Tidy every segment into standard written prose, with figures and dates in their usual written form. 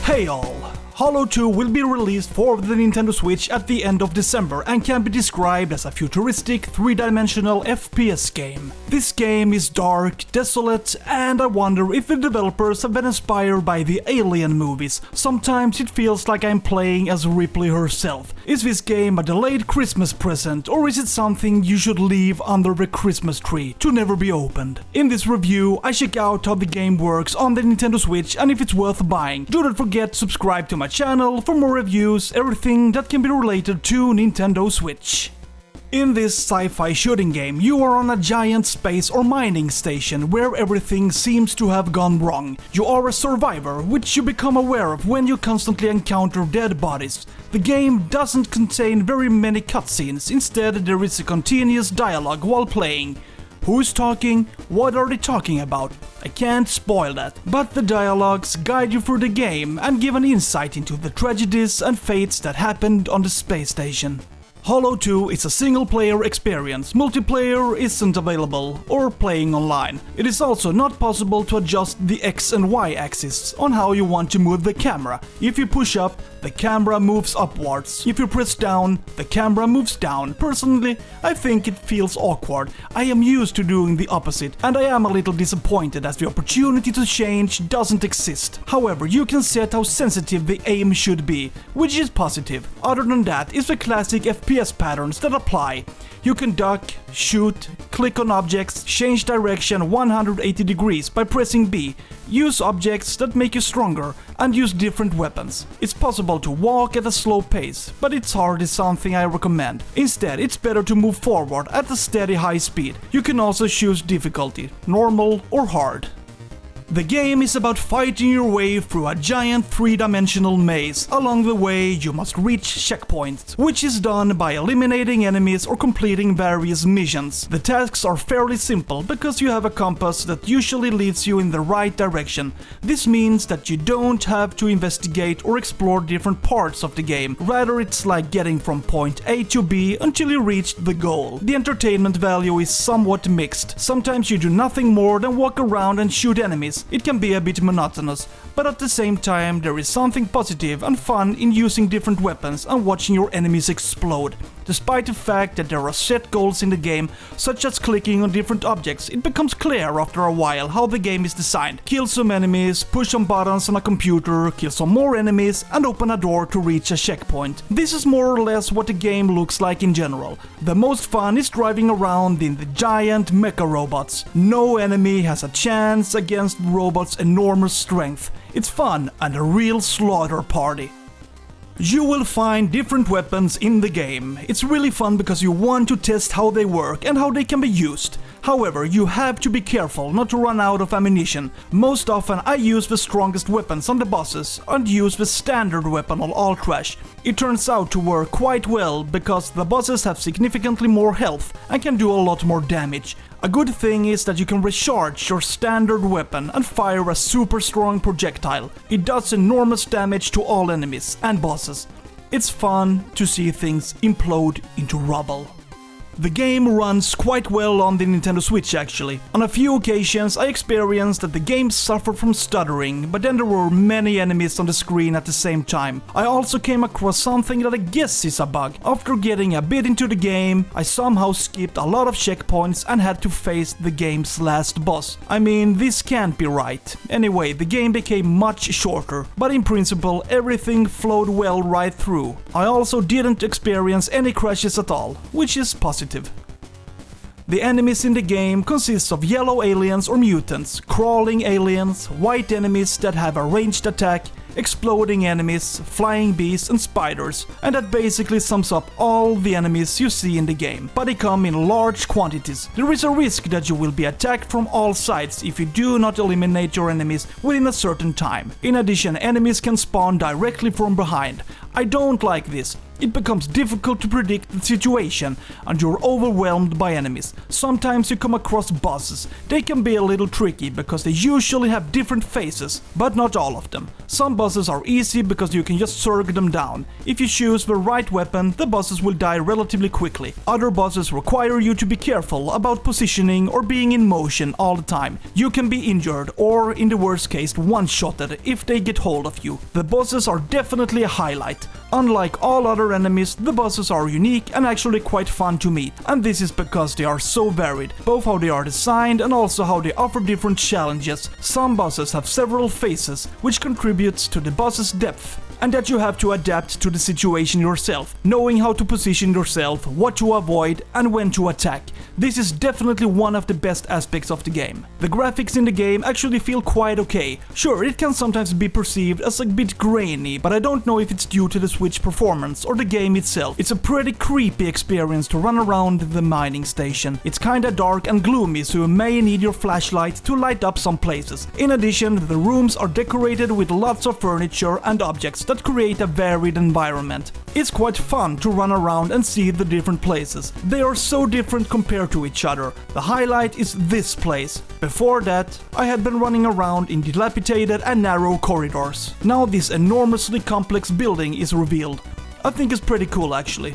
Hey all! Hollow 2 will be released for the Nintendo Switch at the end of December and can be described as a futuristic, three-dimensional FPS game. This game is dark, desolate, and I wonder if the developers have been inspired by the Alien movies. Sometimes it feels like I'm playing as Ripley herself. Is this game a delayed Christmas present, or is it something you should leave under the Christmas tree to never be opened? In this review, I check out how the game works on the Nintendo Switch and if it's worth buying. Do not forget to subscribe to my channel for more reviews, everything that can be related to Nintendo Switch. In this sci-fi shooting game, you are on a giant space or mining station where everything seems to have gone wrong. You are a survivor, which you become aware of when you constantly encounter dead bodies. The game doesn't contain very many cutscenes, instead there is a continuous dialogue while playing. Who's talking? What are they talking about? I can't spoil that, but the dialogues guide you through the game and give an insight into the tragedies and fates that happened on the space station. Hollow 2 is a single-player experience. Multiplayer isn't available or playing online. It is also not possible to adjust the X and Y axis on how you want to move the camera. If you push up, the camera moves upwards. If you press down, the camera moves down. Personally, I think it feels awkward. I am used to doing the opposite, and I am a little disappointed as the opportunity to change doesn't exist. However, you can set how sensitive the aim should be, which is positive. Other than that, it's the classic FPS patterns that apply. You can duck, shoot, click on objects, change direction 180 degrees by pressing B, use objects that make you stronger, and use different weapons. It's possible to walk at a slow pace, but it's hard is something I recommend. Instead, it's better to move forward at a steady high speed. You can also choose difficulty, normal or hard. The game is about fighting your way through a giant three-dimensional maze. Along the way, you must reach checkpoints, which is done by eliminating enemies or completing various missions. The tasks are fairly simple because you have a compass that usually leads you in the right direction. This means that you don't have to investigate or explore different parts of the game. Rather, it's like getting from point A to B until you reach the goal. The entertainment value is somewhat mixed. Sometimes you do nothing more than walk around and shoot enemies. It can be a bit monotonous, but at the same time there is something positive and fun in using different weapons and watching your enemies explode. Despite the fact that there are set goals in the game, such as clicking on different objects, it becomes clear after a while how the game is designed. Kill some enemies, push some buttons on a computer, kill some more enemies, and open a door to reach a checkpoint. This is more or less what the game looks like in general. The most fun is driving around in the giant mecha robots. No enemy has a chance against robots' enormous strength. It's fun and a real slaughter party. You will find different weapons in the game. It's really fun because you want to test how they work and how they can be used. However, you have to be careful not to run out of ammunition. Most often I use the strongest weapons on the bosses and use the standard weapon on all trash. It turns out to work quite well because the bosses have significantly more health and can do a lot more damage. A good thing is that you can recharge your standard weapon and fire a super strong projectile. It does enormous damage to all enemies and bosses. It's fun to see things implode into rubble. The game runs quite well on the Nintendo Switch actually. On a few occasions I experienced that the game suffered from stuttering, but then there were many enemies on the screen at the same time. I also came across something that I guess is a bug. After getting a bit into the game, I somehow skipped a lot of checkpoints and had to face the game's last boss. I mean, this can't be right. Anyway, the game became much shorter, but in principle everything flowed well right through. I also didn't experience any crashes at all, which is positive. The enemies in the game consist of yellow aliens or mutants, crawling aliens, white enemies that have a ranged attack, exploding enemies, flying beasts and spiders, and that basically sums up all the enemies you see in the game, but they come in large quantities. There is a risk that you will be attacked from all sides if you do not eliminate your enemies within a certain time. In addition, enemies can spawn directly from behind. I don't like this. It becomes difficult to predict the situation and you're overwhelmed by enemies. Sometimes you come across bosses. They can be a little tricky because they usually have different phases, but not all of them. Some bosses are easy because you can just surge them down. If you choose the right weapon, the bosses will die relatively quickly. Other bosses require you to be careful about positioning or being in motion all the time. You can be injured or, in the worst case, one-shotted if they get hold of you. The bosses are definitely a highlight. Unlike all other enemies, the bosses are unique and actually quite fun to meet, and this is because they are so varied, both how they are designed and also how they offer different challenges. Some bosses have several phases, which contributes to the boss's depth, and that you have to adapt to the situation yourself, knowing how to position yourself, what to avoid, and when to attack. This is definitely one of the best aspects of the game. The graphics in the game actually feel quite okay. Sure, it can sometimes be perceived as a bit grainy, but I don't know if it's due to the Switch performance or the game itself. It's a pretty creepy experience to run around the mining station. It's kinda dark and gloomy, so you may need your flashlight to light up some places. In addition, the rooms are decorated with lots of furniture and objects that create a varied environment. It's quite fun to run around and see the different places. They are so different compared to each other. The highlight is this place. Before that, I had been running around in dilapidated and narrow corridors. Now this enormously complex building is revealed. I think it's pretty cool actually.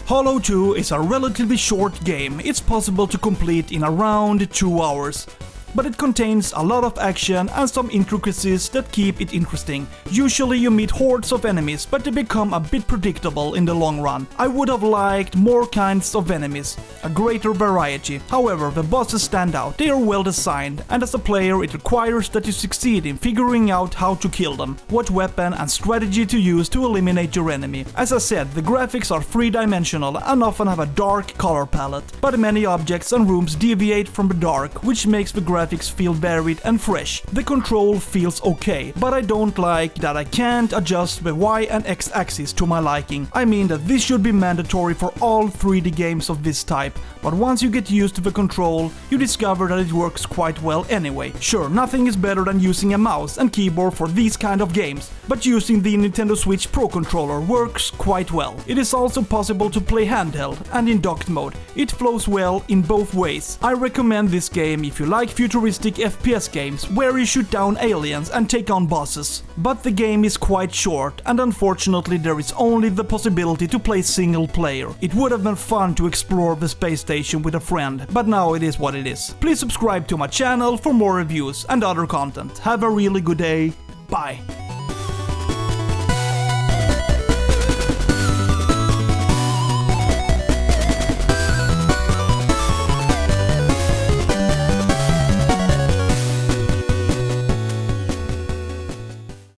Hollow 2 is a relatively short game. It's possible to complete in around 2 hours. But it contains a lot of action and some intricacies that keep it interesting. Usually you meet hordes of enemies, but they become a bit predictable in the long run. I would have liked more kinds of enemies, a greater variety. However, the bosses stand out, they are well designed, and as a player it requires that you succeed in figuring out how to kill them, what weapon and strategy to use to eliminate your enemy. As I said, the graphics are three-dimensional and often have a dark color palette, but many objects and rooms deviate from the dark, which makes the graphics feel varied and fresh. The control feels okay, but I don't like that I can't adjust the Y and X axis to my liking. I mean that this should be mandatory for all 3D games of this type, but once you get used to the control, you discover that it works quite well anyway. Sure, nothing is better than using a mouse and keyboard for these kind of games, but using the Nintendo Switch Pro Controller works quite well. It is also possible to play handheld and in docked mode. It flows well in both ways. I recommend this game if you like futuristic FPS games where you shoot down aliens and take on bosses. But the game is quite short and unfortunately there is only the possibility to play single player. It would have been fun to explore the space station with a friend, but now it is what it is. Please subscribe to my channel for more reviews and other content. Have a really good day. Bye.